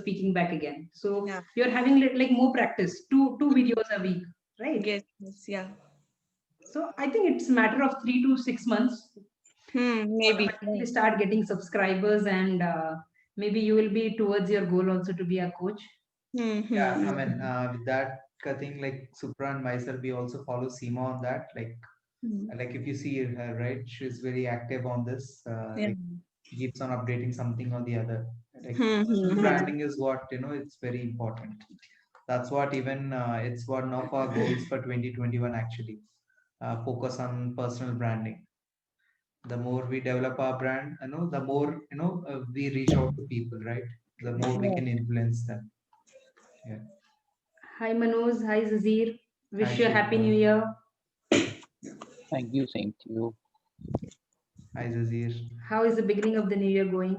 speaking back again. So Yeah. you're having like more practice, two videos a week, right? Yes. Yes. Yeah. So I think it's a matter of 3 to 6 months. Maybe. Automatically start getting subscribers, and maybe you will be towards your goal also to be a coach. Yeah, I Hmm. mean, with that thing, like Supra and myself, we also follow Seema on that. Hmm. Like if you see her, right, she's very active on this. Yeah. Like she keeps on updating something or the other. Like Hmm. personal Hmm. branding is what, it's very important. That's what even it's one of our goals for 2021 actually. Focus on personal branding. The more we develop our brand, the more we reach out to people, right? The more we Yeah. can influence them. Yeah. Hi Manoj, hi Zazir. Hi Wish you a happy Shilpa. new year. Thank you, same to you. Hi Zazir. How is the beginning of the new year going?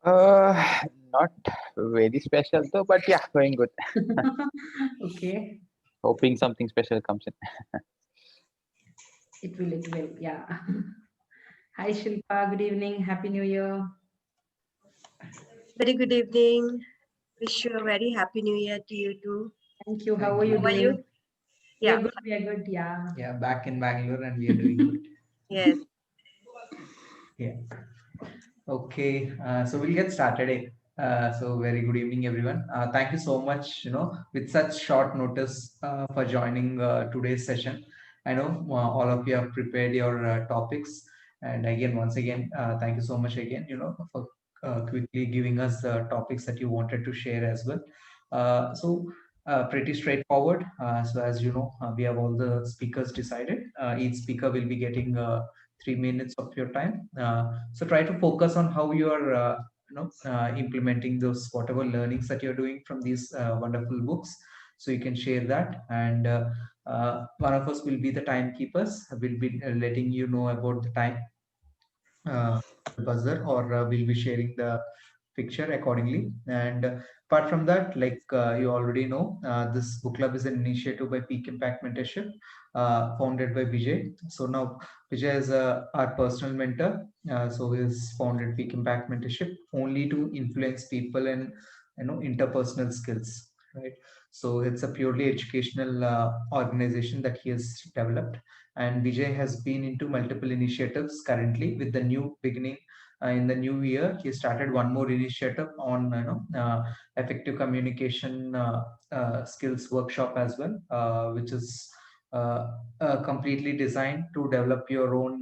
Uh, Not very special though, but yeah, going good. Okay, Hoping something special comes in. it will, yeah. Hi Shilpa, good evening, happy new year. Very good evening. Wish you a very happy new year to you too. Thank you. How Thank are you How are you. you? doing? We are Yeah. good. We are good. Yeah. Yeah, back in Bangalore and we are doing good. Yes. Yeah. Okay. So we'll get started. So very good evening, everyone. Thank you so much. With such short notice for joining today's session. I know all of you have prepared your topics, and again, once again, thank you so much again. For quickly giving us the topics that you wanted to share as well. Pretty straightforward. So as you know, we have all the speakers decided. Each speaker will be getting 3 minutes of your time. So try to focus on how you are, implementing those whatever learnings that you're doing from these wonderful books. So you can share that, and one of us will be the timekeepers. Will be letting you know about the time uh, buzzer, or we'll be sharing the picture accordingly. And apart from that, like you already know, this book club is an initiative by Peak Impact Mentorship, founded by Vijay. So now Vijay is our personal mentor. So he's founded Peak Impact Mentorship only to influence people in interpersonal skills, right? So it's a purely educational organization that he has developed, and Vijay has been into multiple initiatives currently. With the new beginning in the new year, he started one more initiative on effective communication skills workshop as well, which is completely designed to develop your own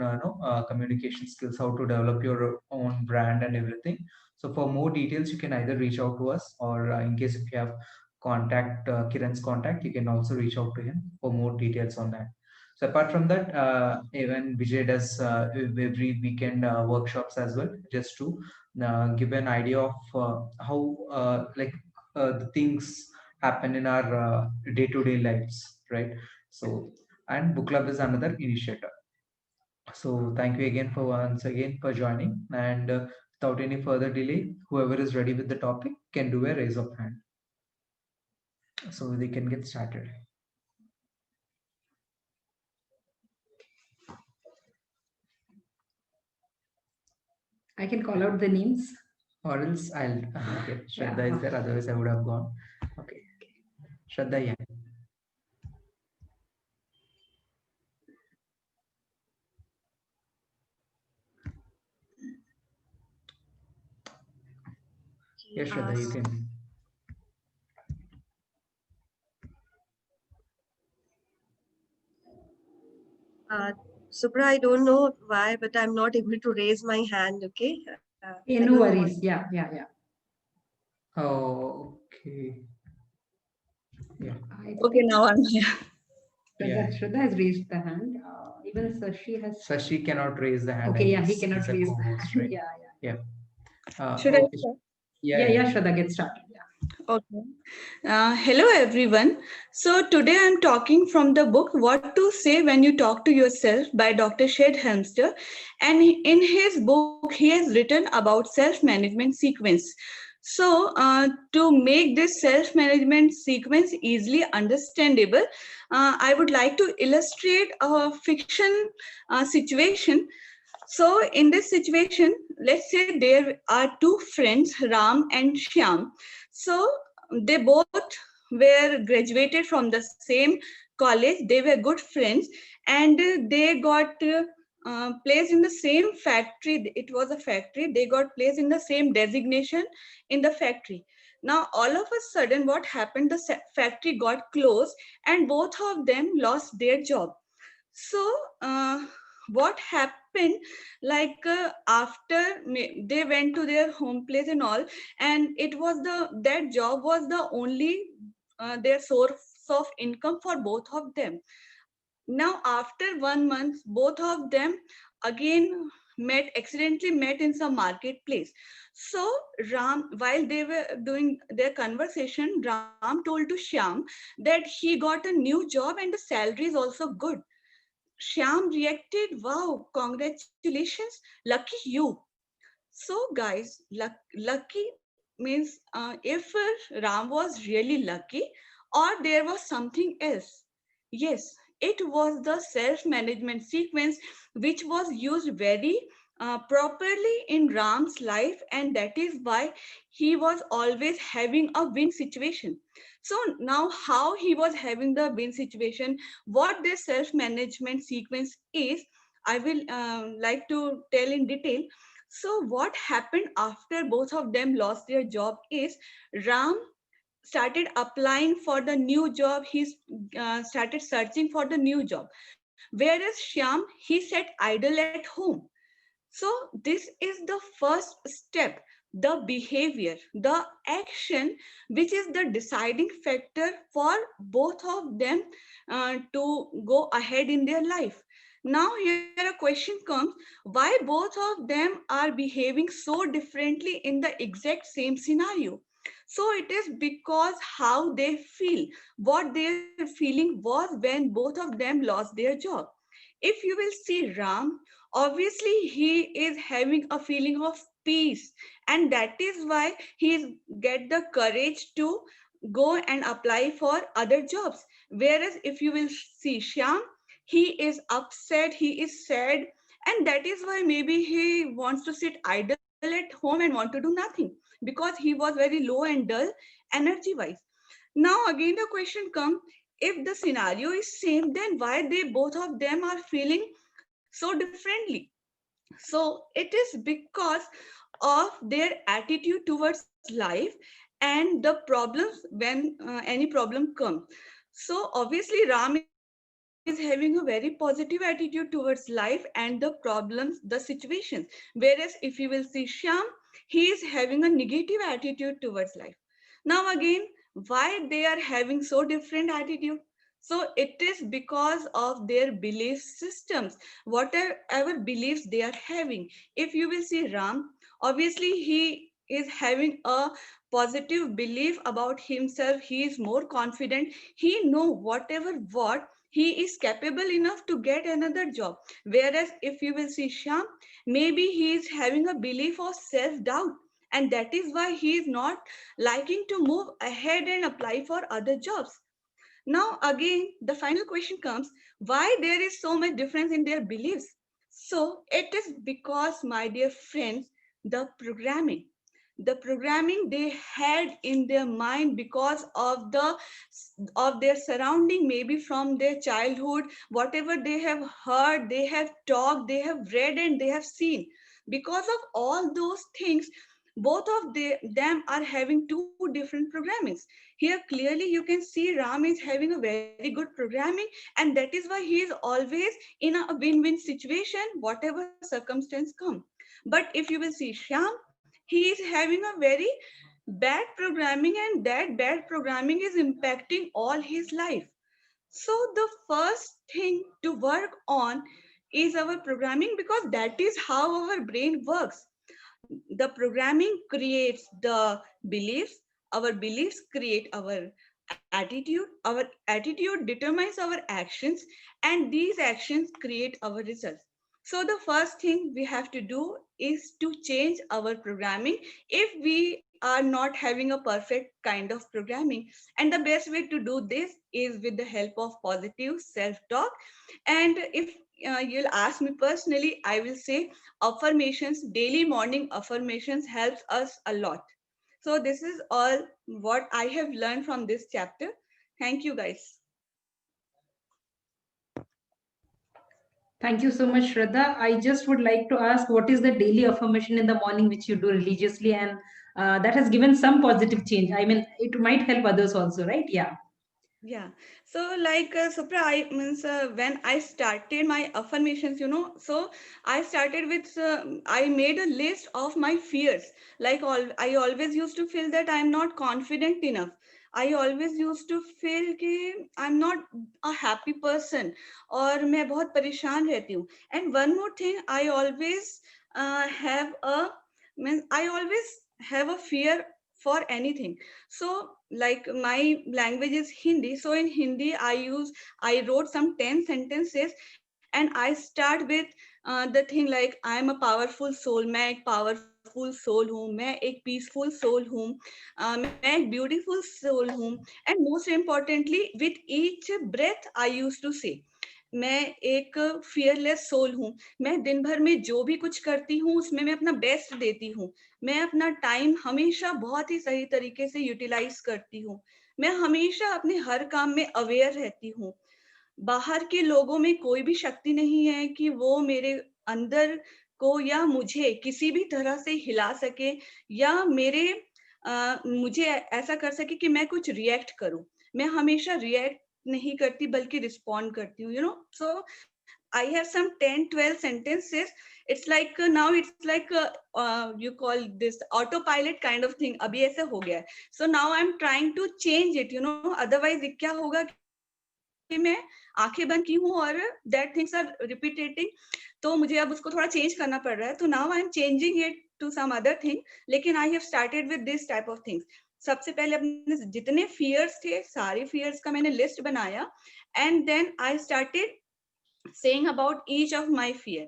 communication skills, how to develop your own brand and everything. So for more details, you can either reach out to us, or in case if you have contact Kiran's contact, you can also reach out to him for more details on that. So apart from that, even Vijay does every weekend workshops as well, just to give an idea of how the things happen in our day-to-day lives, right? So, and book club is another initiator. So thank you again for once again for joining, and without any further delay, whoever is ready with the topic can do a raise of hand, so they can get started. I can call out the names. Or else I'll okay. Yeah. Shraddha is there, otherwise I would have gone. Okay. Shraddha, yeah. Yeah, Shraddha, you can. Uh, Supra, I don't know why, but I'm not able to raise my hand. Okay. I Yeah, don't no know what. worries. Yeah, yeah, yeah. Oh, okay. Yeah. I Okay, think now I'm here. Yeah. Shraddha has raised the hand. Even Sashi has. Sashi cannot raise the hand, Okay, I yeah, he guess. cannot He's a raise the co-host, hand. right? Yeah, yeah. Yeah. Should I Okay. start? Yeah, Yeah, yeah. yeah, Shraddha, get started. Yeah. Okay. Hello, everyone. So, today I'm talking from the book What to Say When You Talk to Yourself by Dr. Shed Helmster. And in his book, he has written about self management sequence. So, to make this self management sequence easily understandable, I would like to illustrate a fiction situation. So in this situation, let's say there are two friends, Ram and Shyam. So they both were graduated from the same college. They were good friends, and they got placed in the same factory. It was a factory. They got placed in the same designation in the factory. Now, all of a sudden, what happened? The factory got closed, and both of them lost their job. So what happened, like after they went to their home place and all, and it was that job was the only their source of income for both of them. Now after 1 month, both of them again accidentally met in some marketplace. So Ram, while they were doing their conversation, Ram told to Shyam that he got a new job and the salary is also good. Shyam reacted, wow, congratulations, lucky you. So, guys, lucky means if Ram was really lucky or there was something else. Yes, it was the self management sequence which was used very properly in Ram's life, and that is why he was always having a win situation. So, now how he was having the win situation, what this self management sequence is, I will like to tell in detail. So what happened after both of them lost their job is Ram started applying for the new job. He started searching for the new job. Whereas Shyam, he sat idle at home. So this is the first step, the behavior, the action, which is the deciding factor for both of them to go ahead in their life. Now here a question comes, why both of them are behaving so differently in the exact same scenario? So it is because how they feel, what their feeling was when both of them lost their job. If you will see Ram, obviously he is having a feeling of peace, and that is why he get the courage to go and apply for other jobs. Whereas if you will see Shyam, he is upset, he is sad, and that is why maybe he wants to sit idle at home and want to do nothing, because he was very low and dull energy wise. Now again the question comes, if the scenario is same, then why they both of them are feeling so differently? So it is because of their attitude towards life and the problems when any problem comes. So obviously Ram is having a very positive attitude towards life and the problems, the situations. Whereas if you will see Shyam, he is having a negative attitude towards life. Now again, why they are having so different attitude? So it is because of their belief systems, whatever beliefs they are having. If you will see Ram, obviously he is having a positive belief about himself. He is more confident. He know whatever what he is capable enough to get another job. Whereas if you will see Shyam, maybe he is having a belief of self-doubt. And that is why he is not liking to move ahead and apply for other jobs. Now, again, the final question comes, why there is so much difference in their beliefs? So it is because, my dear friends, the programming they had in their mind because of their surrounding, maybe from their childhood, whatever they have heard, they have talked, they have read, and they have seen. Because of all those things, both of them are having two different programmings. Here clearly you can see Ram is having a very good programming, and that is why he is always in a win-win situation, whatever circumstance come. But if you will see Shyam, he is having a very bad programming, and that bad programming is impacting all his life. So the first thing to work on is our programming, because that is how our brain works. The programming creates the beliefs, our beliefs create our attitude determines our actions, and these actions create our results. So the first thing we have to do is to change our programming if we are not having a perfect kind of programming. And the best way to do this is with the help of positive self talk. And if you'll ask me personally, I will say affirmations, daily morning affirmations helps us a lot. So this is all what I have learned from this chapter. Thank you, guys. Thank you so much, Shraddha. I just would like to ask, what is the daily affirmation in the morning which you do religiously, and that has given some positive change? I mean, it might help others also, right? Yeah. Yeah. So like Supra, I means when I started my affirmations, so I started with I made a list of my fears. Like I always used to feel that I'm not confident enough. I always used to feel कि I'm not a happy person और मैं बहुत परेशान रहती हूँ. And one more thing, I always have a I always have a fear for anything. So like my language is Hindi, so in Hindi I wrote some 10 sentences, and I start with the thing like I am a powerful soul, मैं एक powerful soul हूँ, मैं एक peaceful soul हूँ, मैं एक beautiful soul हूँ, and most importantly with each breath I used to say मैं एक fearless soul हूँ, मैं दिन भर में जो भी कुछ करती हूँ उसमें मैं अपना बेस्ट देती हूँ, मैं अपना टाइम हमेशा बहुत ही सही तरीके से यूटिलाइज करती हूँ, मैं हमेशा अपने हर काम में अवेयर रहती हूँ, बाहर के लोगों में कोई भी शक्ति नहीं है कि वो मेरे अंदर को या मुझे किसी भी तरह से हिला सके या मुझे ऐसा कर सके कि मैं कुछ रिएक्ट करूं, मैं हमेशा रिएक्ट नहीं करती बल्कि रिस्पॉन्ड करती हूँ. सो I have some 10-12 sentences. It's like now it's like you call this autopilot kind of thing. अभी ऐसे हो गया है. So now I'm trying to change it. Otherwise क्या होगा कि मैं आंखें बंद की हूँ और that things are repeating. तो मुझे अब उसको थोड़ा change करना पड़ रहा है. तो now I'm changing it to some other thing. लेकिन I have started with this type of things. सबसे पहले अपने जितने fears थे सारे fears का मैंने list बनाया and then I started saying about each of my fear.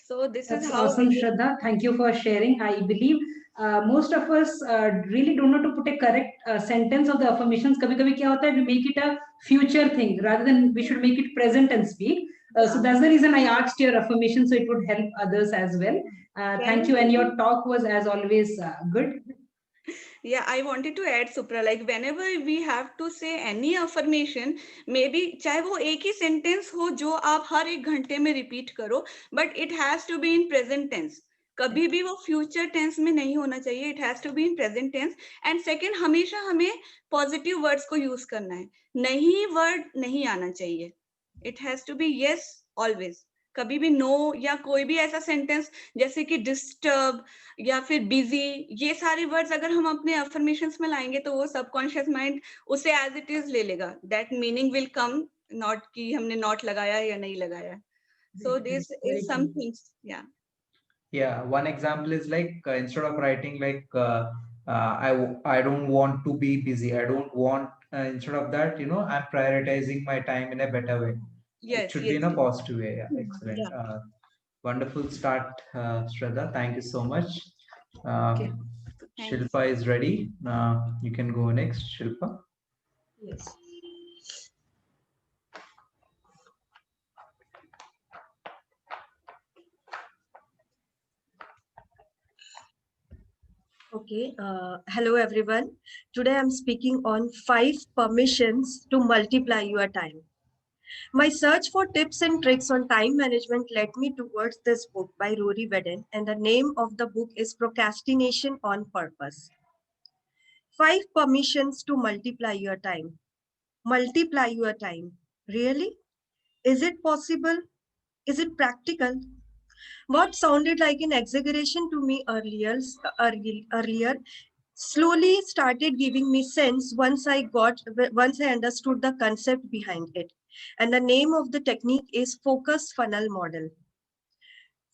So this That's is how awesome, Shraddha. Thank you for sharing. I believe most of us really don't know to put a correct sentence of the affirmations. Kabhi-kabhi kya hota hai, we make it a future thing rather than we should make it present and speak. So that's the reason I asked your affirmation, so it would help others as well. Thank you, and your talk was as always good. Yeah, I wanted to add, Supra, like whenever we have to say any affirmation, maybe चाहे वो एक ही sentence हो जो आप हर एक घंटे में repeat करो, but it has to be in present tense. कभी भी वो future tense में नहीं होना चाहिए. It has to be in present tense. And second, हमेशा हमें positive words को use करना है. नहीं word नहीं आना चाहिए. It has to be yes always. कभी भी नो या कोई भी ऐसा सेंटेंस जैसे कि डिस्टर्ब या फिर बिजी, ये सारे वर्ड्स अगर हम अपने अफर्मेशंस में लाएंगे तो वो सबकॉन्शियस माइंड उसे एज इट इज ले लेगा. That meaning will come, not कि हमने नॉट लगाया या नहीं लगाया. So this is some things. Yeah, one example is like instead of writing like I don't want to be busy. I don't want instead of that, I'm prioritizing my time in a better way. Yes, It should yes, be in a yes. positive way. Yeah, excellent. Yeah. Wonderful start, Shraddha. Thank you so much. Okay. Thanks. Shilpa is ready. You can go next, Shilpa. Yes. Okay, hello everyone. Today I'm speaking on 5 permissions to multiply your time. My search for tips and tricks on time management led me towards this book by Rory Vedden, and the name of the book is Procrastination on Purpose. 5 permissions to multiply your time. Multiply your time. Really? Is it possible? Is it practical? What sounded like an exaggeration to me earlier slowly started giving me sense once I understood the concept behind it. And the name of the technique is focus funnel model.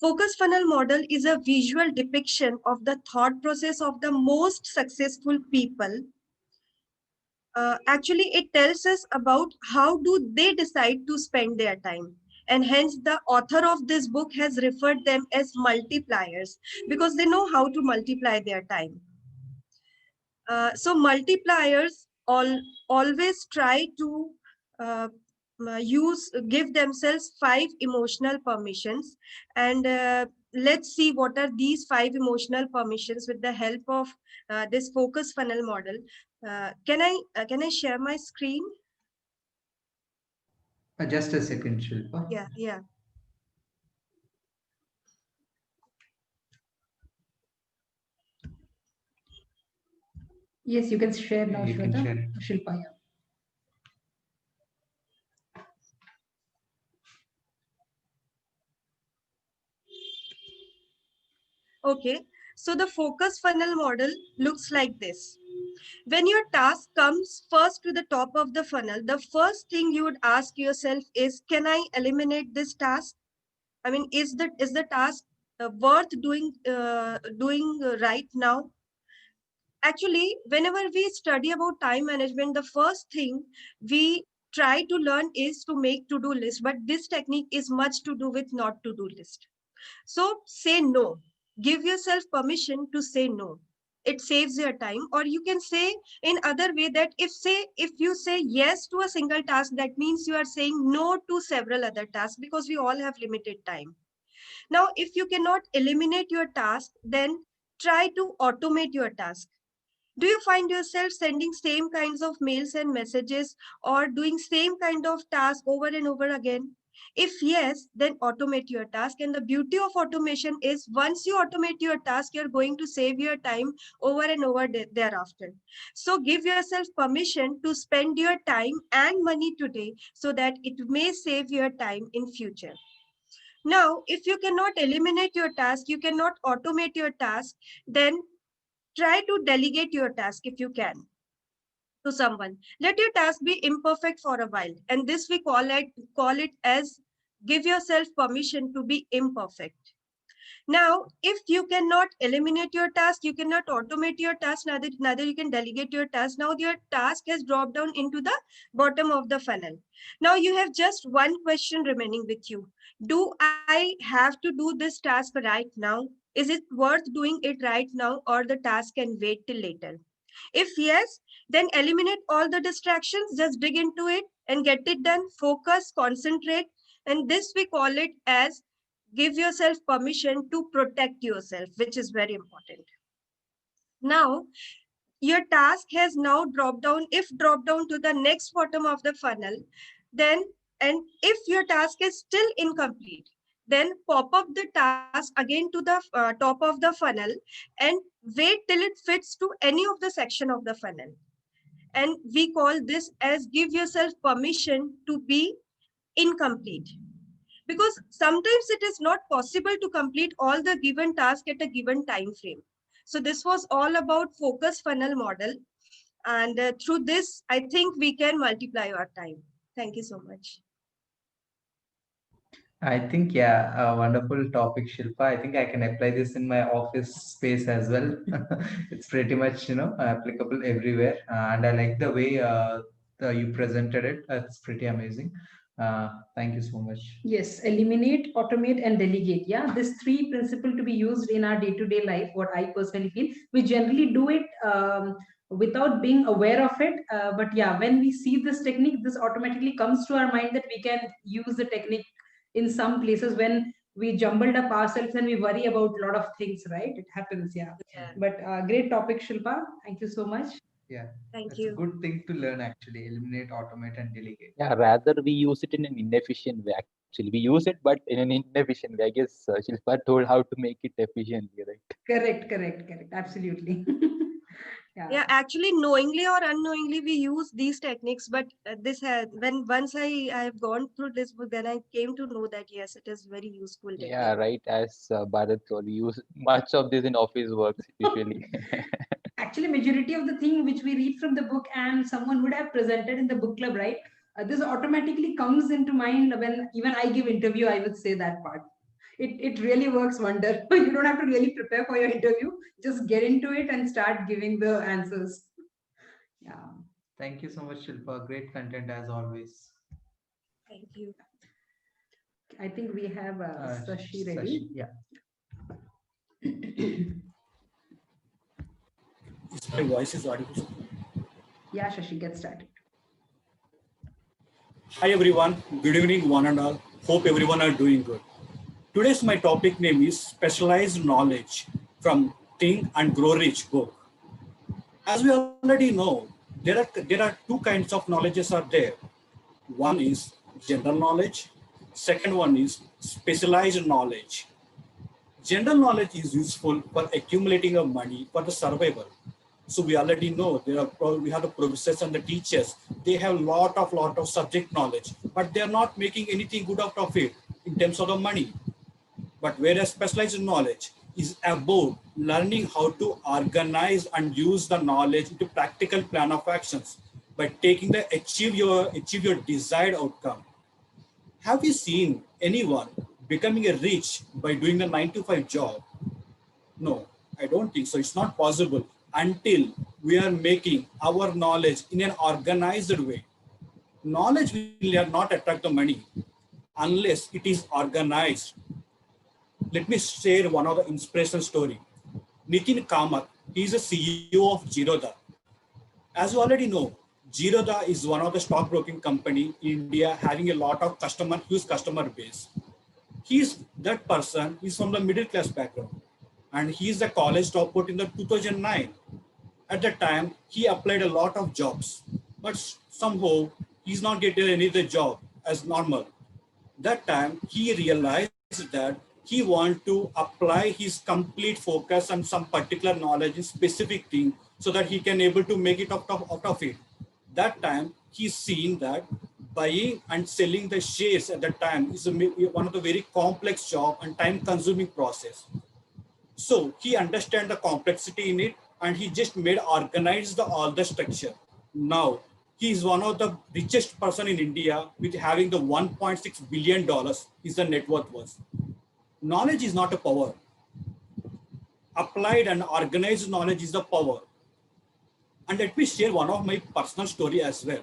Focus funnel model is a visual depiction of the thought process of the most successful people. Actually, it tells us about how do they decide to spend their time. And hence the author of this book has referred them as multipliers because they know how to multiply their time. So multipliers always try to give themselves 5 emotional permissions, and let's see what are these 5 emotional permissions with the help of this focus funnel model. Can I share my screen? Just a second, Shilpa. Yeah. Yes, you can share now, You can Shweta. share. Shilpa, yeah. Okay, so the focus funnel model looks like this. When your task comes first to the top of the funnel, the first thing you would ask yourself is, can I eliminate this task? I mean, is the task worth doing right now? Actually, whenever we study about time management, the first thing we try to learn is to make to-do list, but this technique is much to do with not to-do list. So say no. Give yourself permission to say no. It saves your time. Or you can say in other way that if you say yes to a single task, that means you are saying no to several other tasks, because we all have limited time. Now, if you cannot eliminate your task, then try to automate your task. Do you find yourself sending same kinds of mails and messages, or doing same kind of task over and over again? If yes, then automate your task. And the beauty of automation is, once you automate your task, you're going to save your time over and over thereafter. So give yourself permission to spend your time and money today, so that it may save your time in future. Now, if you cannot eliminate your task, you cannot automate your task, then try to delegate your task if you can to someone. Let your task be imperfect for a while. And this we call it as give yourself permission to be imperfect. Now, if you cannot eliminate your task, you cannot automate your task, neither you can delegate your task. Now your task has dropped down into the bottom of the funnel. Now you have just one question remaining with you. Do I have to do this task right now? Is it worth doing it right now, or the task can wait till later? If yes, then eliminate all the distractions, just dig into it and get it done. Focus, concentrate. And this we call it as give yourself permission to protect yourself, which is very important. Now, your task has now dropped down. If dropped down to the next bottom of the funnel, then, and if your task is still incomplete, then pop up the task again to the top of the funnel and wait till it fits to any of the section of the funnel. And we call this as give yourself permission to be incomplete, because sometimes it is not possible to complete all the given task at a given time frame. So this was all about focus funnel model, and through this I think we can multiply our time. Thank you so much. I think, yeah, a wonderful topic, Shilpa. I think I can apply this in my office space as well. It's pretty much, applicable everywhere. And I like the way you presented it. It's pretty amazing. Thank you so much. Yes, eliminate, automate, and delegate. Yeah, this three principle to be used in our day-to-day life. What I personally feel, we generally do it without being aware of it. But yeah, when we see this technique, this automatically comes to our mind that we can use the technique in some places when we jumbled up ourselves and we worry about a lot of things. Right? It happens. Yeah. Yeah. But great topic, Shilpa. Thank you so much. Yeah, Thank that's you. a good thing to learn actually. Eliminate, automate, and delegate. Yeah, rather we use it in an inefficient way. Actually, we use it, but in an inefficient way. I guess Shilpa told how to make it efficiently, right? Correct. Absolutely. Yeah, actually, knowingly or unknowingly, we use these techniques. But this has, when once I have gone through this book, then I came to know that yes, it is very useful technique. Yeah, right. As Bharat told, we use much of this in office works usually. Actually, majority of the thing which we read from the book and someone would have presented in the book club, right? This automatically comes into mind when even I give interview. I would say that part. It really works wonder. You don't have to really prepare for your interview. Just get into it and start giving the answers. Yeah. Thank you so much, Shilpa. Great content as always. Thank you. I think we have Sashi Sashi, ready. yeah. My voice is audible. Yeah, Shashi, get started. Hi everyone, good evening one and all. Hope everyone are doing good. Today's my topic name is Specialized Knowledge from Think and Grow Rich book. As we already know, there are two kinds of knowledges are there. One is general knowledge, second one is specialized knowledge. General knowledge is useful for accumulating of money for the survival. So we already know we have the professors and the teachers. They have lot of subject knowledge, but they are not making anything good out of it in terms of the money. But whereas specialized knowledge is about learning how to organize and use the knowledge into practical plan of actions by taking the achieve your desired outcome. Have you seen anyone becoming a rich by doing a 9 to 5 job? No, I don't think so. It's not possible until we are making our knowledge in an organized way. Knowledge will not attract the money unless it is organized. Let me share one of the inspirational story. Nitin Kamath, he is a CEO of Zerodha. As you already know, Zerodha is one of the stockbroking company in India having a lot of huge customer base. That person is from the middle class background and he is a college dropout in the 2009. At that time, he applied a lot of jobs, but somehow he's not getting any other job as normal. That time, he realized that he want to apply his complete focus on some particular knowledge in specific thing so that he can able to make it out of it. That time, he's seen that buying and selling the shares at that time is one of the very complex job and time consuming process. So he understand the complexity in it and he just made organize all the structure. Now he is one of the richest person in India with having the $1.6 billion is the net worth was. Knowledge is not a power. Applied and organized knowledge is the power. And let me share one of my personal story as well.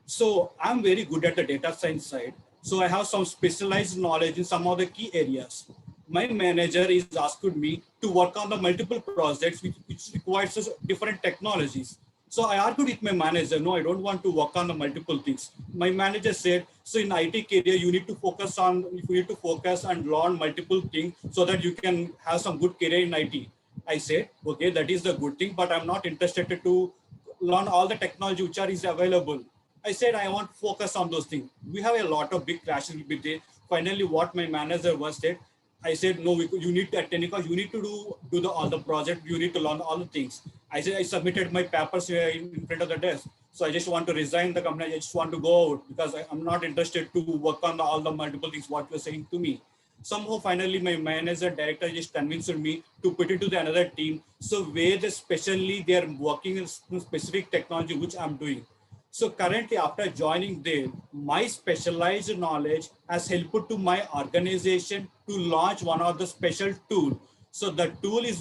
So I'm very good at the data science side. So I have some specialized knowledge in some of the key areas. My manager is asked me to work on the multiple projects which requires different technologies. So I argued with my manager, no, I don't want to work on the multiple things. My manager said, so in IT career, you need to focus and learn multiple things so that you can have some good career in IT. I said, okay, that is the good thing, but I'm not interested to learn all the technology which is available. I said, I want to focus on those things. We have a lot of big clashes with it. Finally, what my manager was said, I said, no, you need to attend because you need to do all the project. You need to learn all the things. I said, I submitted my papers here in front of the desk. So I just want to resign the company. I just want to go out because I'm not interested to work on all the multiple things what you're saying to me. Somehow, finally, my manager director just convinced me to put it to the another team. So where especially they are working in specific technology, which I'm doing. So currently, after joining there, my specialized knowledge has helped to my organization to launch one of the special tool. So the tool is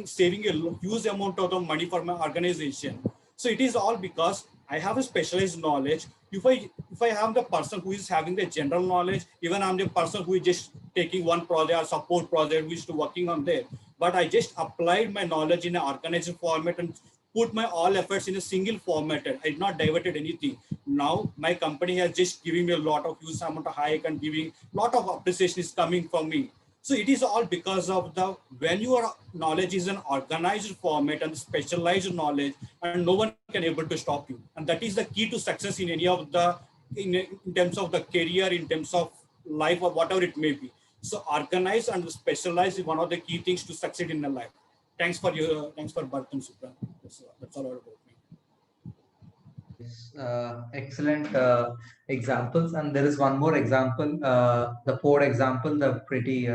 saving a huge amount of the money for my organization. So it is all because I have a specialized knowledge. If I have the person who is having the general knowledge, even I'm the person who is just taking one project or support project, who is working on there. But I just applied my knowledge in an organized format and put my all efforts in a single format. I did not diverted anything. Now my company has just given me a lot of huge amount of hike and giving lot of appreciation is coming from me. So it is all because of when your knowledge is an organized format and specialized knowledge, and no one can able to stop you. And that is the key to success in any of in terms of the career, in terms of life or whatever it may be. So organized and specialized is one of the key things to succeed in the life. Thanks for Bharatan Supra. That's all about me. Yes, excellent examples, and there is one more example, the Ford example, the pretty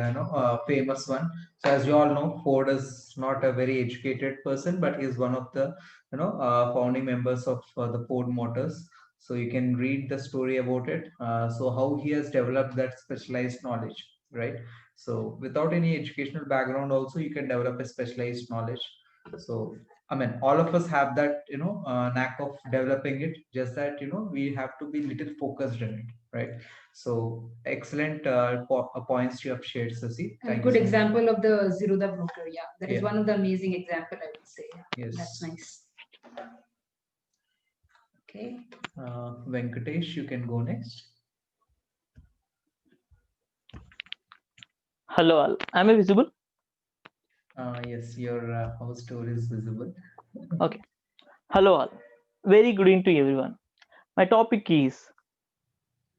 famous one. So as you all know, Ford is not a very educated person, but he is one of the founding members of the Ford Motors. So you can read the story about it. So how he has developed that specialized knowledge, right? So without any educational background, also you can develop a specialized knowledge. So I mean, all of us have that, knack of developing it, just that, we have to be little focused in it, right? So excellent points you have shared, Sasi. A Thank good you so much. example of the Zerodha broker. Yeah, that is Yeah. one of the amazing example I would say. Yeah, Yes. that's nice. Okay. Venkatesh, you can go next. Hello all. Am I visible? Yes, your house tour is visible. Okay. Hello all. Very good evening to everyone. My topic is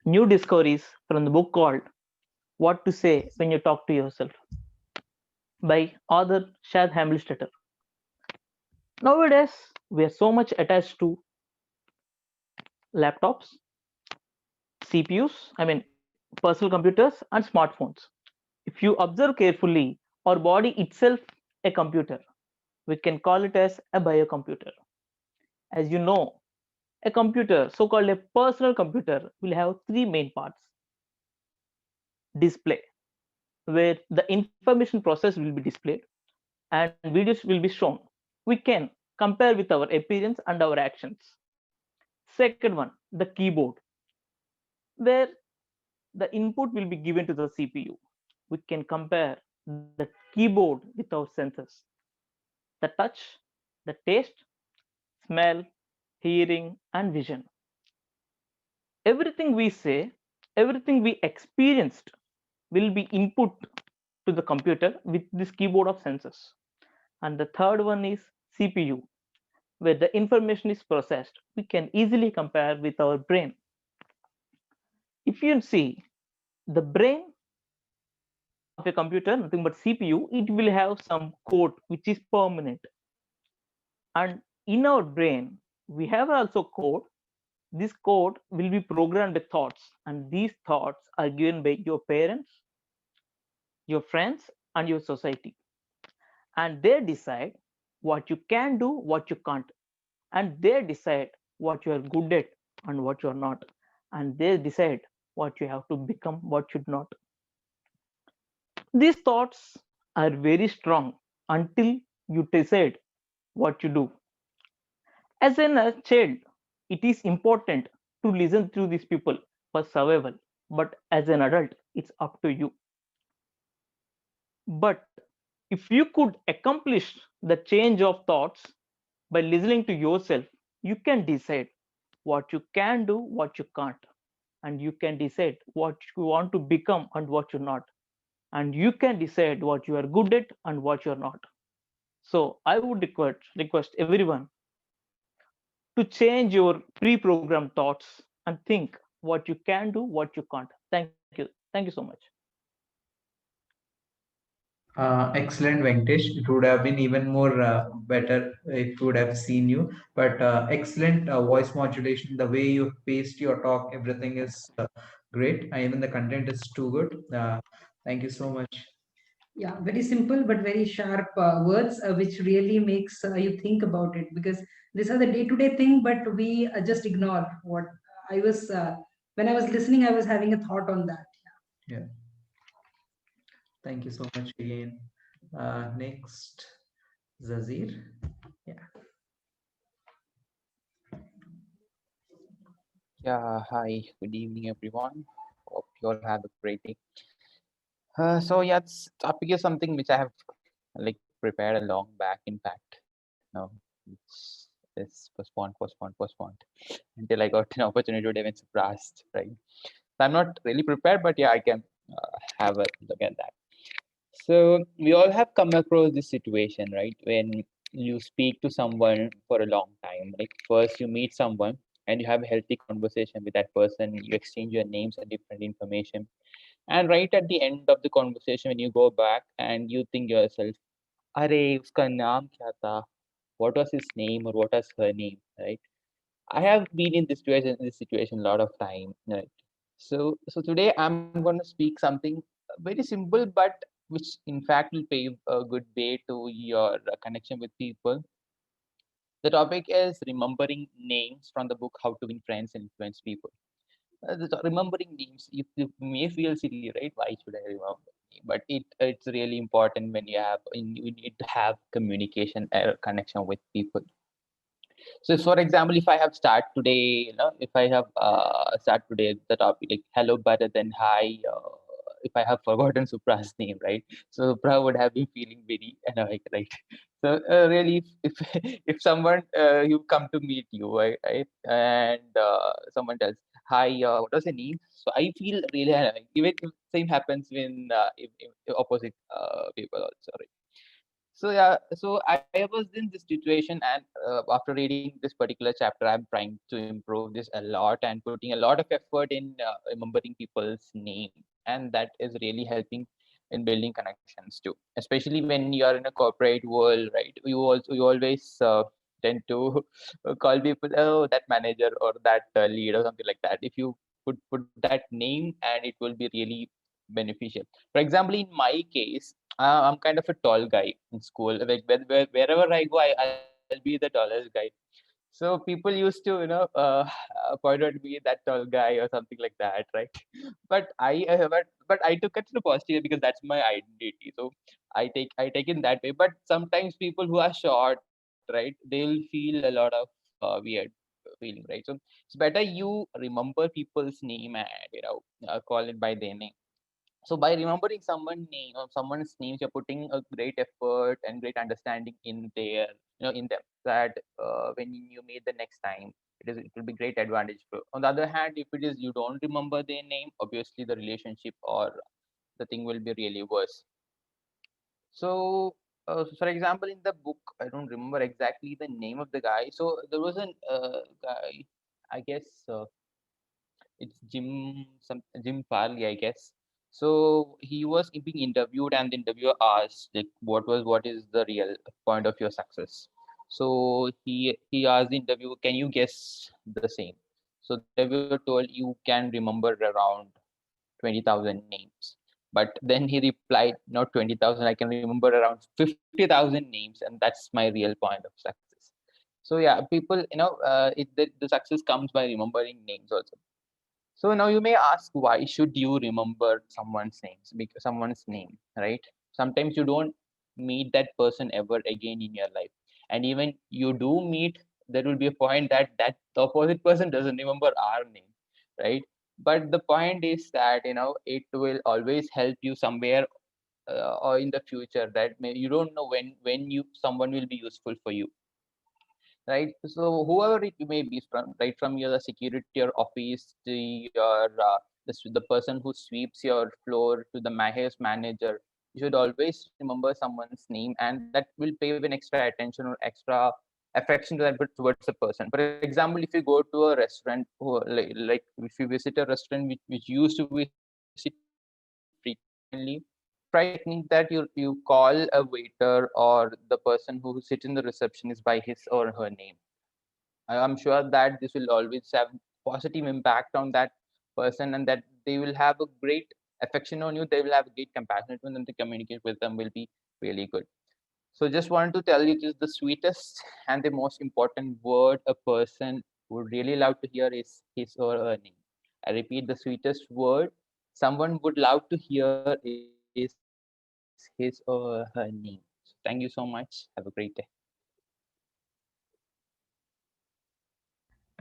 new discoveries from the book called What to Say When You Talk to Yourself by author Shad Hamilstetter. Nowadays, we are so much attached to laptops, CPUs, personal computers, and smartphones. If you observe carefully, our body itself a computer. We can call it as a biocomputer. As you know, a computer, so-called a personal computer, will have three main parts. Display, where the information process will be displayed and videos will be shown. We can compare with our appearance and our actions. Second one, the keyboard, where the input will be given to the CPU. We can compare the keyboard with our senses. The touch, the taste, smell, hearing, and vision. Everything we say, everything we experienced will be input to the computer with this keyboard of senses. And the third one is CPU, where the information is processed. We can easily compare with our brain. If you see the brain of a computer, nothing but CPU, it will have some code which is permanent. And in our brain, we have also code. This code will be programmed with thoughts, and these thoughts are given by your parents, your friends, and your society. And they decide what you can do, what you can't. And they decide what you are good at and what you are not. And they decide what you have to become, what should not. These thoughts are very strong until you decide what you do. As a child, it is important to listen to these people for survival. But as an adult, it's up to you. But if you could accomplish the change of thoughts by listening to yourself, you can decide what you can do, what you can't, and you can decide what you want to become and what you're not, and you can decide what you are good at and what you're not. So I would request everyone to change your pre-programmed thoughts and think what you can do, what you can't. Thank you so much. Excellent, Venkatesh. It would have been even more better if we would have seen you. But excellent voice modulation. The way you paced your talk, everything is great. Even the content is too good. Thank you so much. Yeah, very simple but very sharp words, which really makes you think about it, because these are the day-to-day thing, but we just ignore what I was when I was listening. I was having a thought on that. Yeah. Thank you so much again. Next, Zazir. Yeah. Yeah, hi, good evening, everyone. Hope you all have a great day. So yeah, this topic is something which I have like prepared a long back. In fact, no, it's postponed until I got an opportunity today when surprised, right? So I'm not really prepared, but yeah, I can have a look at that. So we all have come across this situation, right? When you speak to someone for a long time, like first you meet someone and you have a healthy conversation with that person, you exchange your names and different information. And right at the end of the conversation, when you go back and you think yourself, Are uska naam kya tha? What was his name or what was her name, right? I have been in this situation a lot of time, right? So today I'm going to speak something very simple, but which in fact will pave a good way to your connection with people. The topic is remembering names from the book How to Win Friends and Influence People. Remembering names, you may feel silly, right? Why should I remember? But it's really important when you need to have communication connection with people. So for example, if I have start today, if I have start today the topic like hello better than hi, if I have forgotten Supra's name, right? So Supra would have been feeling very annoyed, right? So really, if if someone you come to meet you, right, and someone tells, "Hi, what was your name?" So I feel really annoying. Even if same happens when if opposite people also, right? So yeah, so I was in this situation, and after reading this particular chapter, I'm trying to improve this a lot and putting a lot of effort in remembering people's name, and that is really helping in building connections too. Especially when you are in a corporate world, right? You always tend to call people, oh, that manager or that lead or something like that. If you put that name, and it will be really beneficial. For example, in my case, I'm kind of a tall guy in school. Like wherever I go, I'll be the tallest guy. So people used to, point out me that tall guy or something like that, right? But I took it to the positive because that's my identity. So I take it that way. But sometimes people who are short, right, they'll feel a lot of weird feeling, right? So it's better you remember people's name and call it by their name. So by remembering someone's name or someone's names, you're putting a great effort and great understanding in their, in them, that when you meet the next time, it will be great advantage for. On the other hand, if it is you don't remember their name, obviously the relationship or the thing will be really worse. So for example, in the book, I don't remember exactly the name of the guy. So there was a guy, I guess it's Jim Farley, I guess. So he was being interviewed, and the interviewer asked, like, what is the real point of your success? So he asked the interviewer, can you guess the same? So the interviewer told, you can remember around 20,000 names. But then he replied, not 20,000, I can remember around 50,000 names, and that's my real point of success. So yeah, people, the success comes by remembering names also. So now you may ask, why should you remember someone's names? Because someone's name, right? Sometimes you don't meet that person ever again in your life, and even you do meet, there will be a point that the opposite person doesn't remember our name, right? But the point is that it will always help you somewhere or in the future, that you don't know when you someone will be useful for you, right? So whoever it may be, from right from your security or office to your the person who sweeps your floor to the highest manager, you should always remember someone's name, and that will pay an extra attention or extra affection to that towards the person. For example, if you go to a restaurant, like if you visit a restaurant which you used to visit frequently, try technique that you call a waiter or the person who sits in the receptionist by his or her name. I'm sure that this will always have positive impact on that person, and that they will have a great affection on you. They will have a great compassion on them. To communicate with them will be really good. So just wanted to tell you, this the sweetest and the most important word a person would really love to hear is his or her name. I repeat, the sweetest word someone would love to hear is his or her name. So thank you so much. Have a great day.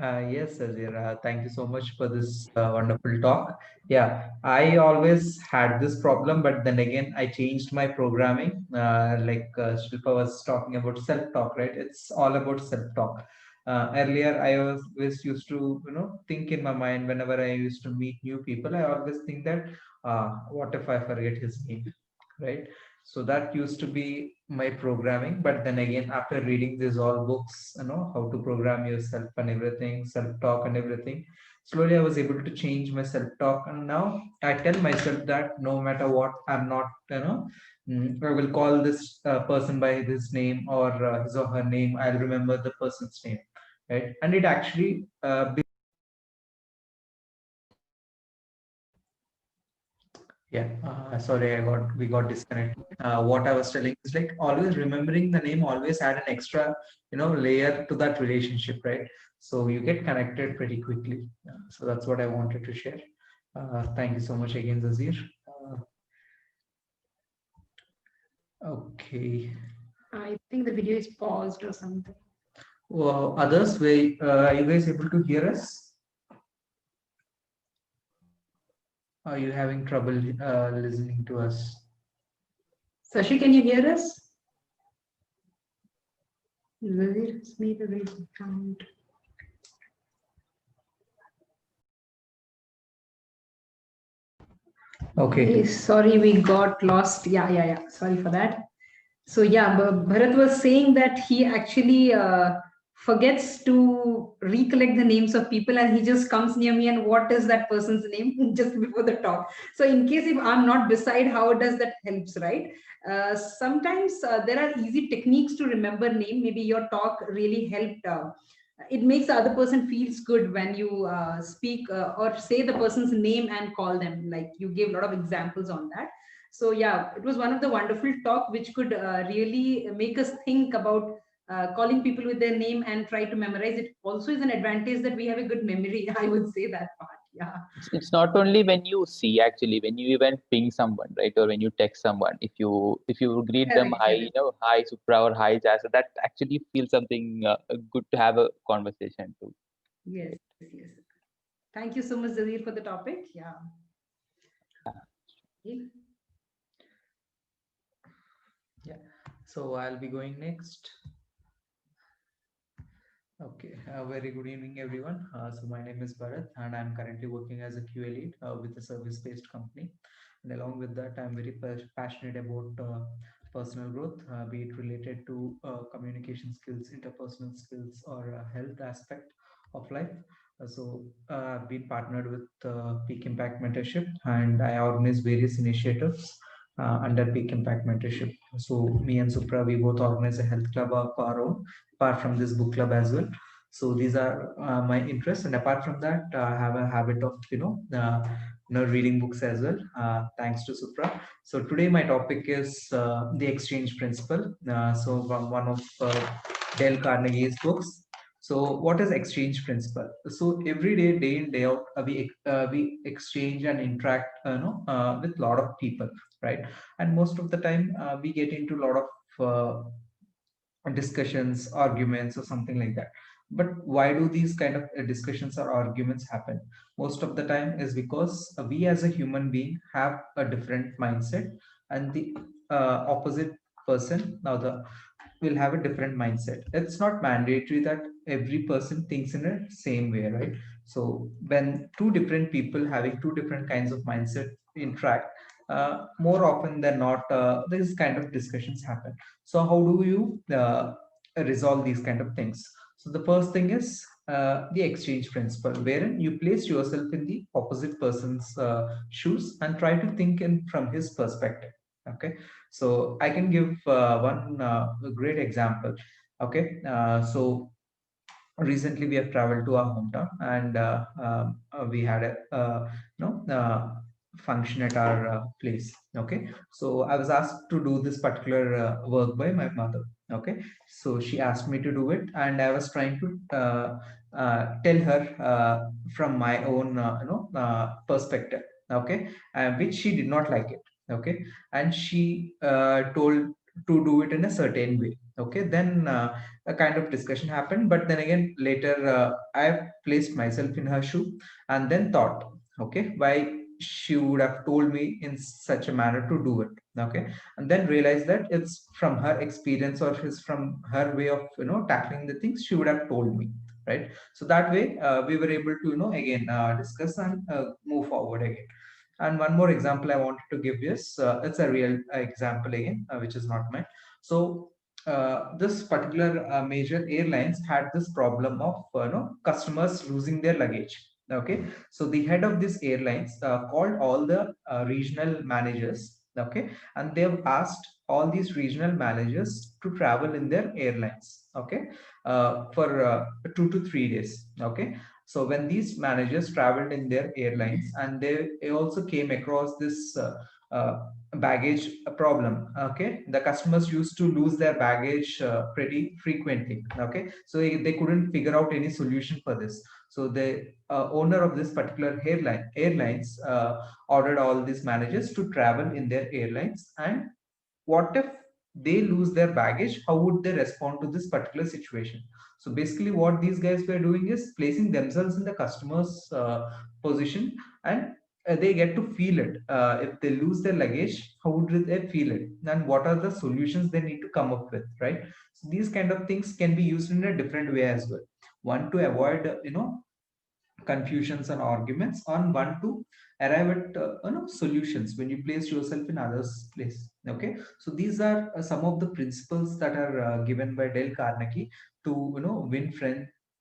Yes, Azir, thank you so much for this wonderful talk. Yeah, I always had this problem, but then again, I changed my programming. Like Shilpa was talking about self-talk, right? It's all about self-talk. Earlier, I was always used to, think in my mind whenever I used to meet new people. I always think that, what if I forget his name, right? So that used to be my programming. But then again, after reading these all books, how to program yourself and everything, self-talk and everything, slowly I was able to change my self-talk. And now I tell myself that no matter what, I'm not, I will call this person by his name or his or her name. I'll remember the person's name, right? And it actually yeah, sorry, we got disconnected. What I was telling is like always remembering the name always add an extra, layer to that relationship, right? So you get connected pretty quickly. So that's what I wanted to share. Thank you so much again, Zazir. Okay. I think the video is paused or something. Well, others, are you guys able to hear us? Are you having trouble listening to us? Sashi, can you hear us? Zaveer has made a raise hand. Okay. Yes, sorry, we got lost. Yeah. Sorry for that. So yeah, Bharat was saying that he actually forgets to recollect the names of people, and he just comes near me and what is that person's name just before the talk. So in case if I'm not beside, how does that helps, right? Sometimes there are easy techniques to remember name. Maybe your talk really helped. It makes the other person feels good when you speak or say the person's name and call them. Like you gave a lot of examples on that. So yeah, it was one of the wonderful talk which could really make us think about calling people with their name and try to memorize it. Also is an advantage that we have a good memory. I would say that part. Yeah. It's not only when you see, actually, when you even ping someone, right? Or when you text someone, if you greet them, Correct, hi, correct. hi Supra or hi Jasa, that actually feels something good to have a conversation too. Yes, yes. Thank you so much, Zadir, for the topic. Yeah. Okay. Yeah. So I'll be going next. Okay, very good evening, everyone. So my name is Bharat, and I'm currently working as a QA lead with a service-based company. And along with that, I'm very passionate about personal growth, be it related to communication skills, interpersonal skills, or health aspect of life. I've been partnered with Peak Impact Mentorship, and I organize various initiatives under Peak Impact Mentorship. So me and Supra, we both organize a health club of our own, apart from this book club as well. So these are my interests, and apart from that, I have a habit of reading books as well, thanks to Supra. So today my topic is the exchange principle. So from one of Dale Carnegie's books. So what is exchange principle? So every day, day in day out, we exchange and interact, with a lot of people, right? And most of the time, we get into a lot of discussions, arguments, or something like that. But why do these kind of discussions or arguments happen? Most of the time is because we as a human being have a different mindset, and the opposite person now the will have a different mindset. It's not mandatory that every person thinks in a same way, right? So when two different people having two different kinds of mindset interact, more often than not, these kind of discussions happen. So how do you resolve these kind of things? So the first thing is the exchange principle, wherein you place yourself in the opposite person's shoes and try to think in from his perspective. Okay, so I can give one great example. Okay, so recently we have traveled to our hometown, and we had a function at our place. Okay, so I was asked to do this particular work by my mother. Okay, so she asked me to do it, and I was trying to tell her from my own perspective. Okay, which she did not like it. Okay, and she told to do it in a certain way. Okay, then a kind of discussion happened, but then again later I placed myself in her shoe and then thought, okay, why she would have told me in such a manner to do it. Okay, and then realized that it's from her experience, or it's from her way of tackling the things, she would have told me, right? So that way we were able to again discuss and move forward again. And one more example I wanted to give is it's a real example again, which is not mine. So this particular major airlines had this problem of customers losing their luggage. Okay, so the head of this airlines called all the regional managers. Okay, and they've asked all these regional managers to travel in their airlines. Okay, for 2 to 3 days. Okay, so when these managers traveled in their airlines, and they also came across this baggage problem. Okay, the customers used to lose their baggage pretty frequently. Okay, so they couldn't figure out any solution for this. So the owner of this particular airlines ordered all these managers to travel in their airlines. And what if they lose their baggage? How would they respond to this particular situation? So basically what these guys were doing is placing themselves in the customer's position and they get to feel it. If they lose their luggage, how would they feel it? And what are the solutions they need to come up with, right? So these kind of things can be used in a different way as well. One to avoid, confusions and arguments, on one to arrive at solutions when you place yourself in others place. Okay, so these are some of the principles that are given by Dale Carnegie to win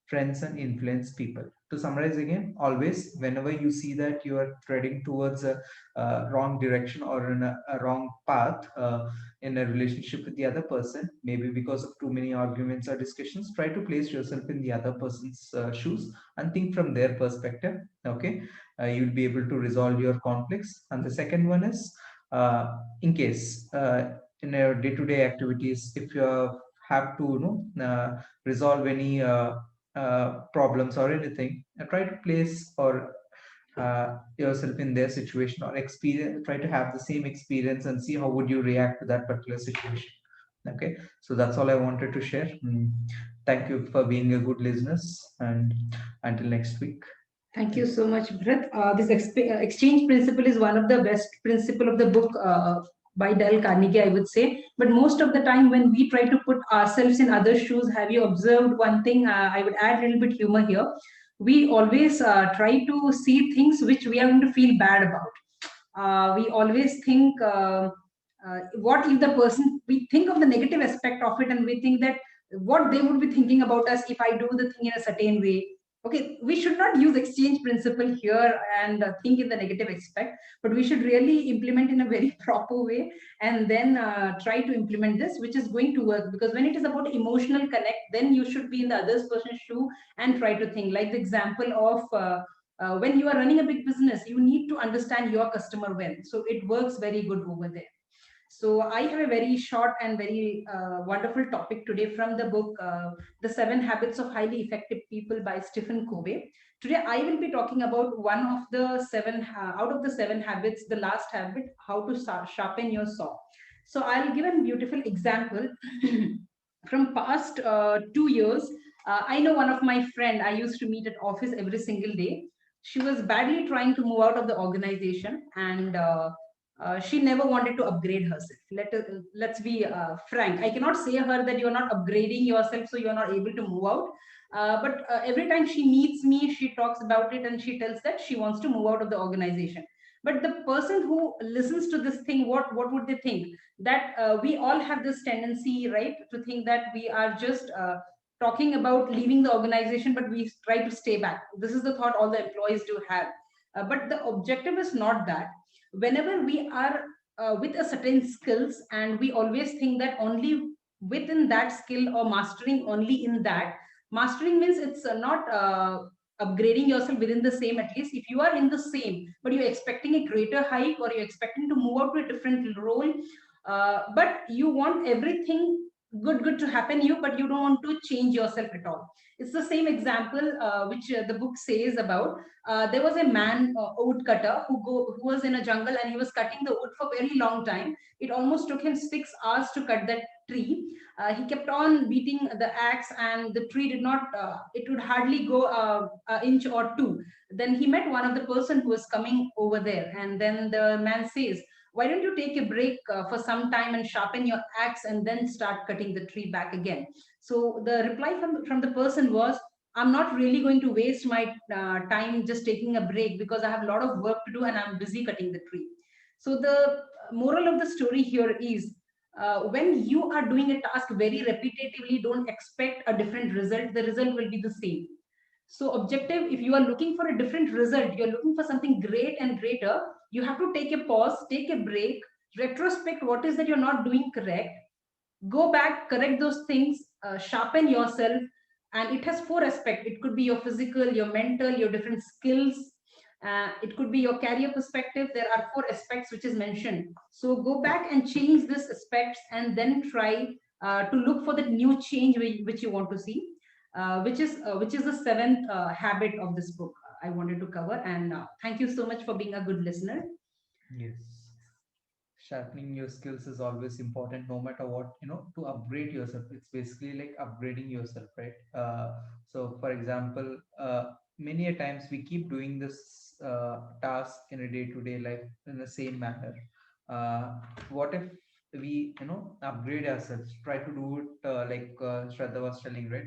friends and influence people. To summarize again, always whenever you see that you are treading towards a wrong direction or in a wrong path in a relationship with the other person, maybe because of too many arguments or discussions, try to place yourself in the other person's shoes and think from their perspective. Okay, you'll be able to resolve your conflicts. And the second one is, in case in your day-to-day activities, if you have to resolve any problems or anything, try to place or yourself in their situation or experience, try to have the same experience and see how would you react to that particular situation. Okay, so that's all I wanted to share. Thank you for being a good listeners, and until next week. Thank you so much, Bharat. This exchange principle is one of the best principle of the book by Dale Carnegie, I would say. But most of the time, when we try to put ourselves in other shoes, have you observed one thing? I would add a little bit humor here. We always try to see things which we are going to feel bad about. We always think, what if the person? We think of the negative aspect of it, and we think that what they would be thinking about us if I do the thing in a certain way. Okay, we should not use exchange principle here and think in the negative aspect, but we should really implement in a very proper way, and then try to implement this, which is going to work. Because when it is about emotional connect, then you should be in the other person's shoe and try to think. Like the example of when you are running a big business, you need to understand your customer well. So it works very good over there. So I have a very short and very wonderful topic today from the book, The 7 Habits of Highly Effective People by Stephen Covey. Today I will be talking about one of the out of the 7 habits, the last habit, how to sharpen your saw. So I'll give a beautiful example from past 2 years. I know one of my friend I used to meet at office every single day. She was badly trying to move out of the organization, and she never wanted to upgrade herself. Let's be frank. I cannot say her that you're not upgrading yourself, so you're not able to move out. But every time she meets me, she talks about it and she tells that she wants to move out of the organization. But the person who listens to this thing, what would they think? That we all have this tendency, right, to think that we are just talking about leaving the organization, but we try to stay back. This is the thought all the employees do have. But the objective is not that. Whenever we are with a certain skills, and we always think that only within that skill or mastering only in that, mastering means it's not upgrading yourself within the same. At least if you are in the same, but you're expecting a greater hike, or you're expecting to move out to a different role, but you want everything good to happen to you, but you don't want to change yourself at all. It's the same example which the book says about. There was a man, wood cutter, who was in a jungle, and he was cutting the wood for a very long time. It almost took him 6 hours to cut that tree. He kept on beating the axe, and the tree did not, it would hardly go an inch or two. Then he met one of the person who was coming over there, and then the man says, why don't you take a break for some time and sharpen your axe and then start cutting the tree back again? So the reply from the person was, I'm not really going to waste my time just taking a break, because I have a lot of work to do and I'm busy cutting the tree. So the moral of the story here is, when you are doing a task very repetitively, don't expect a different result. The result will be the same. So objective, if you are looking for a different result, you're looking for something great and greater, you have to take a pause, take a break, retrospect what is that you're not doing correct, go back, correct those things, sharpen yourself. And it has 4 aspects. It could be your physical, your mental, your different skills. It could be your career perspective. There are 4 aspects which is mentioned. So go back and change these aspects, and then try to look for the new change which you want to see, which is the 7th habit of this book I wanted to cover. And thank you so much for being a good listener. Yes, sharpening your skills is always important, no matter what, to upgrade yourself. It's basically like upgrading yourself, right? So for example, many a times we keep doing this task in a day-to-day life in the same manner. What if we, upgrade ourselves, try to do it like Shraddha was telling, right?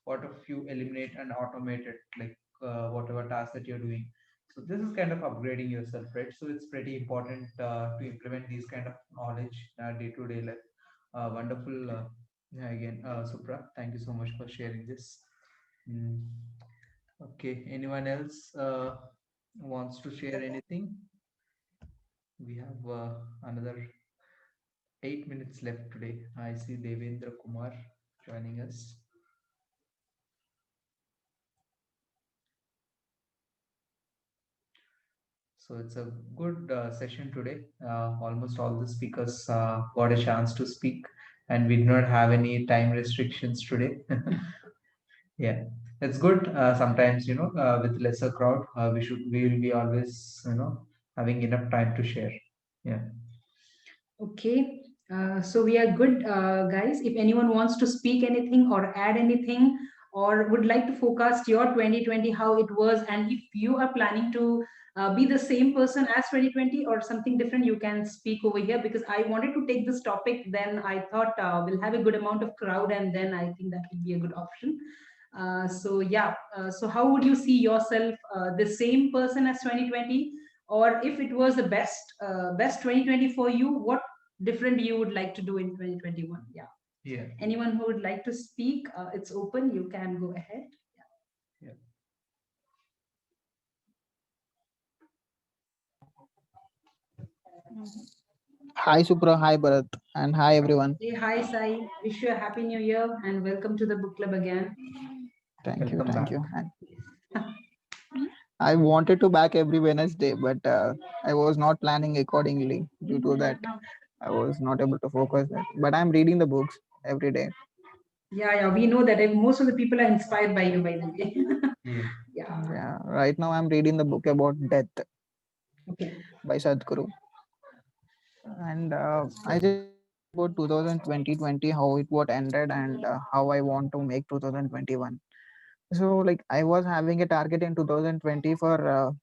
What if you eliminate and automate it, like whatever task that you're doing? So this is kind of upgrading yourself, right? So it's pretty important to implement these kind of knowledge day-to-day life. Wonderful. Yeah, again, Supra, thank you so much for sharing this. Mm. Okay, anyone else wants to share anything? We have another 8 minutes left today. I see Devendra Kumar joining us. So it's a good session today. Almost all the speakers got a chance to speak, and we do not have any time restrictions today. Yeah, it's good. Sometimes, with lesser crowd, we will be always, having enough time to share. Yeah. Okay, so we are good, guys. If anyone wants to speak anything or add anything, or would like to forecast your 2020, how it was, and if you are planning to be the same person as 2020 or something different, you can speak over here, because I wanted to take this topic. Then I thought we'll have a good amount of crowd, and then I think that would be a good option. So yeah, so how would you see yourself, the same person as 2020? Or if it was the best 2020 for you, what different you would like to do in 2021? Yeah, Yeah. anyone who would like to speak, it's open, you can go ahead. Yeah. Hi Supra, hi Bharat, and hi everyone. Hey, hi Sai, wish you a happy new year and welcome to the book club again. Thank you, Welcome thank back. you. And I wanted to back every Wednesday, but I was not planning accordingly. Due to that, I was not able to focus that. But I'm reading the books every day. Yeah, we know that most of the people are inspired by you, by the way. Yeah. Yeah. Yeah, right now I'm reading the book about death Okay. by Sadhguru, and I just about 2020 how it what ended and how I want to make 2021. So like I was having a target in 2020 for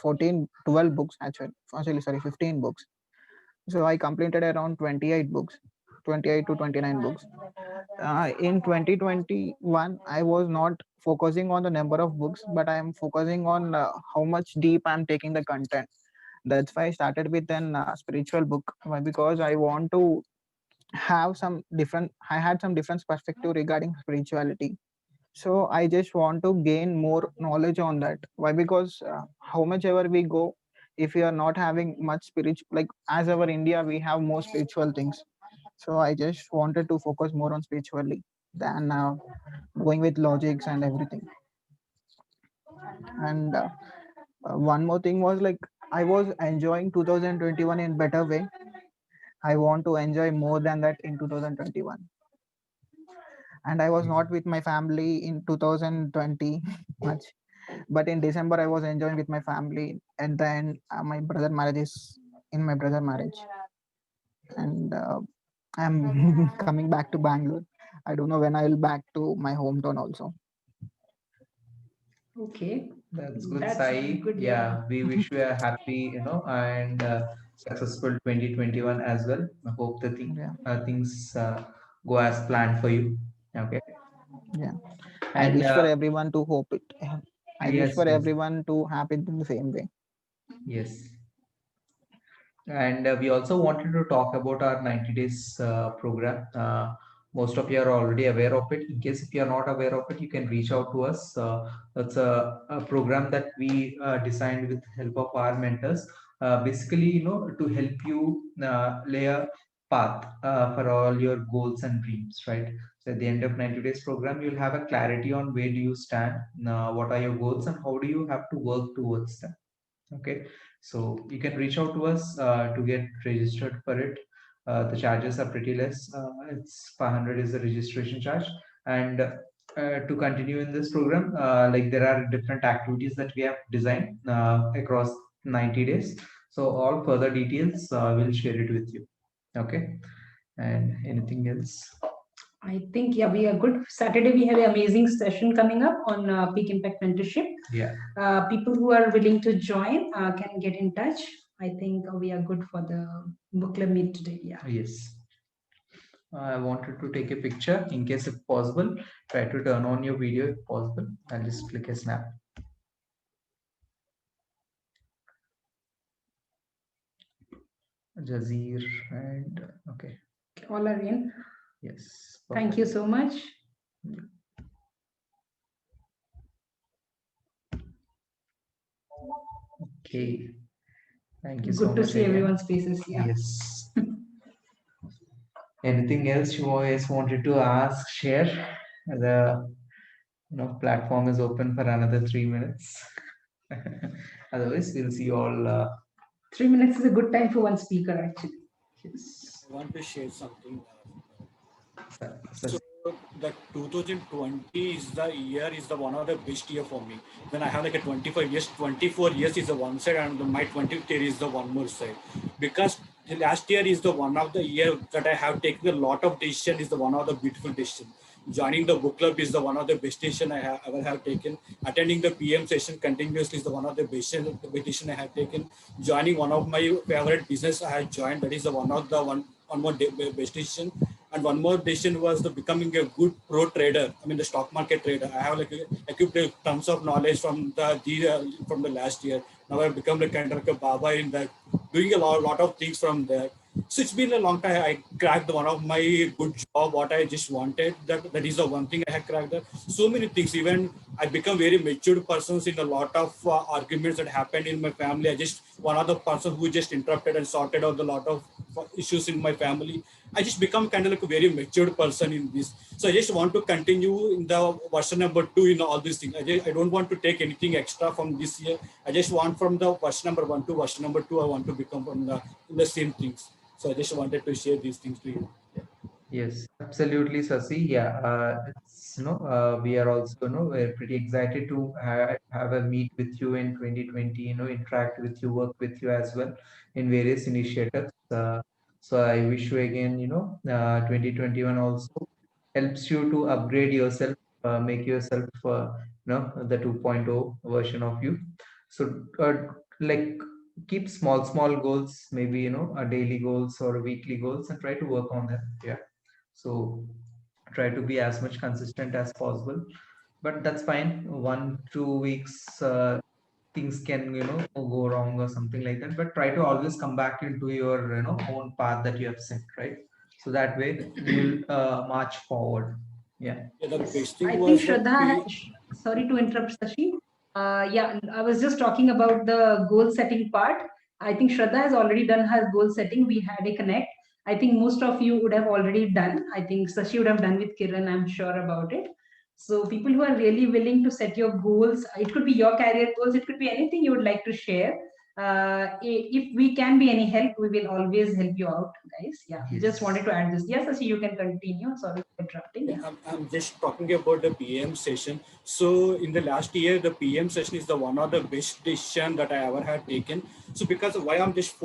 12 books actually sorry 15 books. So I completed around 28 books, 28 to 29 books. In 2021 I was not focusing on the number of books, but I am focusing on how much deep I'm taking the content. That's why I started with an spiritual book. Why? Because I want to have some different I had some different perspective regarding spirituality. So I just want to gain more knowledge on that. Why? Because how much ever we go, if we are not having much spiritual, like as our India we have more spiritual things. So I just wanted to focus more on spiritually than going with logics and everything. And one more thing was like I was enjoying 2021 in better way. I want to enjoy more than that in 2021. And I was not with my family in 2020 much, but in December I was enjoying with my family. And then my brother marriage is in my brother marriage, and I'm coming back to Bangalore. I don't know when I will back to my hometown also. Okay. That's good, That's Sai. good. Yeah, we wish you a happy, and successful 2021 as well. I hope the Yeah, things go as planned for you. Okay. yeah. I And wish for everyone to hope it. I wish yes, for yes, everyone to happen in the same way. yes. And we also wanted to talk about our 90 days program. Most of you are already aware of it. In case if you are not aware of it, you can reach out to us. That's a program that we designed with help of our mentors. Basically, to help you lay a path for all your goals and dreams, right? So at the end of 90 days program, you'll have a clarity on where do you stand, what are your goals, and how do you have to work towards them. Okay, so you can reach out to us to get registered for it. The charges are pretty less. It's 500 is the registration charge, and to continue in this program, like there are different activities that we have designed across 90 days. So all further details we'll share it with you. Okay, and anything else? I think, yeah, we are good. Saturday, we have an amazing session coming up on Peak Impact Mentorship. Yeah. People who are willing to join can get in touch. I think we are good for the book club meet today. Yeah. Yes. I wanted to take a picture in case if possible. Try to turn on your video if possible. I'll just click a snap. Jazir and okay. All are in. Yes. Thank you so much. Okay. Thank you Good so to much. see again. everyone's faces. Yeah. Yes. Anything else you always wanted to ask, share? The platform is open for another 3 minutes. Otherwise, we'll see you all. 3 minutes is a good time for one speaker, actually. Yes. I want to share something. So, So the 2020 is the one of the best year for me. Then I have like a 25 years, 24 years is the one side, and my 20th year is the one more side. Because the last year is the one of the year that I have taken a lot of decision, is the one of the beautiful decision. Joining the book club is the one of the best decision I have ever have taken. Attending the PM session continuously is the one of the best decision I have taken. Joining one of my favorite business I have joined, that is the one more best decision. And one more decision was the becoming a good pro trader. I mean, the stock market trader. I have like equipped tons of knowledge from the last year. Now I've become like kind of like a baba in that, doing a lot of things from there. So it's been a long time. I cracked one of my good job, what I just wanted. That is the one thing I have cracked. That. So many things. Even I become very matured persons in a lot of arguments that happened in my family. I just one of the person who just interrupted and sorted out a lot of issues in my family. I just become kind of like a very matured person in this. So I just want to continue in the version number 2 in all these things. I don't want to take anything extra from this year. I just want from the version number 1 to version number 2, I want to become from the same things. So I just wanted to share these things to you. yes, absolutely, Sasi. Yeah, it's, we are also, we're pretty excited to have a meet with you in 2020, interact with you, work with you as well in various initiatives. So I wish you again, 2021 also helps you to upgrade yourself, make yourself, the 2.0 version of you. So, like, keep small goals, maybe, a daily goals or weekly goals, and try to work on them. Yeah. So try to be as much consistent as possible. But that's fine. 1-2 weeks, things can, go wrong or something like that. But try to always come back into your, own path that you have set, right? So that way you'll march forward. Yeah. The Yes. best thing I was think Shraddha, sorry to interrupt, Sashi. Yeah, I was just talking about the goal setting part. I think Shraddha has already done her goal setting. We had a connect. I think most of you would have already done. I think Sashi would have done with Kiran, I'm sure about it. So people who are really willing to set your goals, it could be your career goals, it could be anything you would like to share. If we can be any help, we will always help you out, guys. Yeah, Yes. just wanted to add this. Yes, Sashi, you can continue. Sorry for interrupting. Yeah. I'm just talking about the PM session. So in the last year, the PM session is the one of the best decision that I ever had taken. So because why I'm just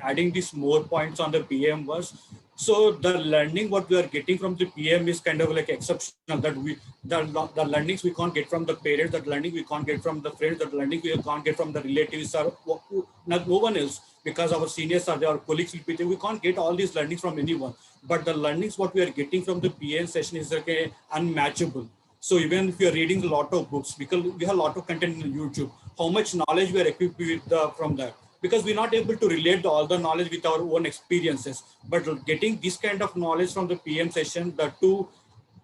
adding these more points on the PM was, so the learning what we are getting from the PM is kind of like exceptional. That the learnings we can't get from the parents, that learning we can't get from the friends, that learning we can't get from the relatives or no one else, because our seniors are there, our colleagues will be there. We can't get all these learnings from anyone. But the learnings what we are getting from the PM session is like unmatchable. So even if you are reading a lot of books, because we have a lot of content on YouTube, how much knowledge we are equipped with from that? Because we're not able to relate all the knowledge with our own experiences. But getting this kind of knowledge from the PM session, the two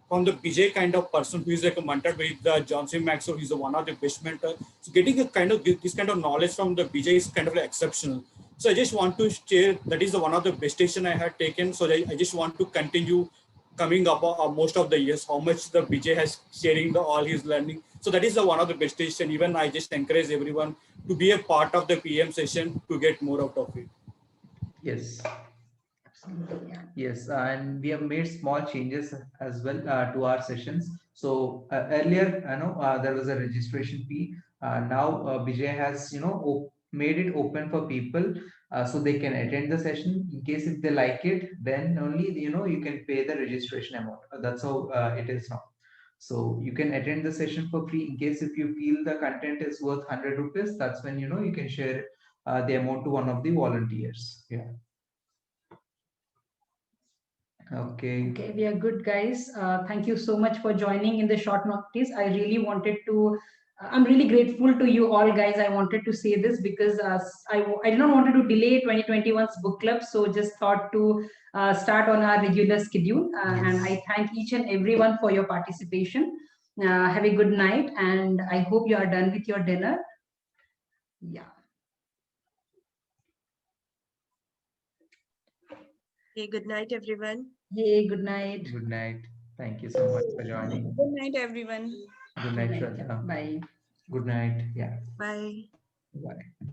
from the BJ kind of person who is like a mentor with John C. Maxwell, he's one of the best mentor. So getting a kind of this kind of knowledge from the BJ is kind of like exceptional. So I just want to share that is the one of the best decision I had taken. So I just want to continue coming up most of the years, how much the BJ has sharing all his learning. So that is the one of the best decision. Even I just encourage everyone to be a part of the PM session to get more out of it. Yes. Absolutely, yeah. Yes, and we have made small changes as well to our sessions. So earlier, I know there was a registration fee. Now Vijay has, made it open for people so they can attend the session. In case if they like it, then only you can pay the registration amount. That's how it is now. So you can attend the session for free. In case if you feel the content is worth 100 rupees, that's when you can share the amount to one of the volunteers. Yeah. Okay. Okay, we are good, guys. Thank you so much for joining in the short notice. I really wanted to. I'm really grateful to you all, guys. I wanted to say this because I did not want to delay 2021's book club, so just thought to start on our regular schedule. And I thank each and everyone for your participation. Have a good night, and I hope you are done with your dinner. Yeah. Okay, good night, everyone. Yay, good night. Good night. Thank you so much for joining. Good night, everyone. Good night, Good night. Shraddha. Bye. Good night. Yeah. Bye. Bye.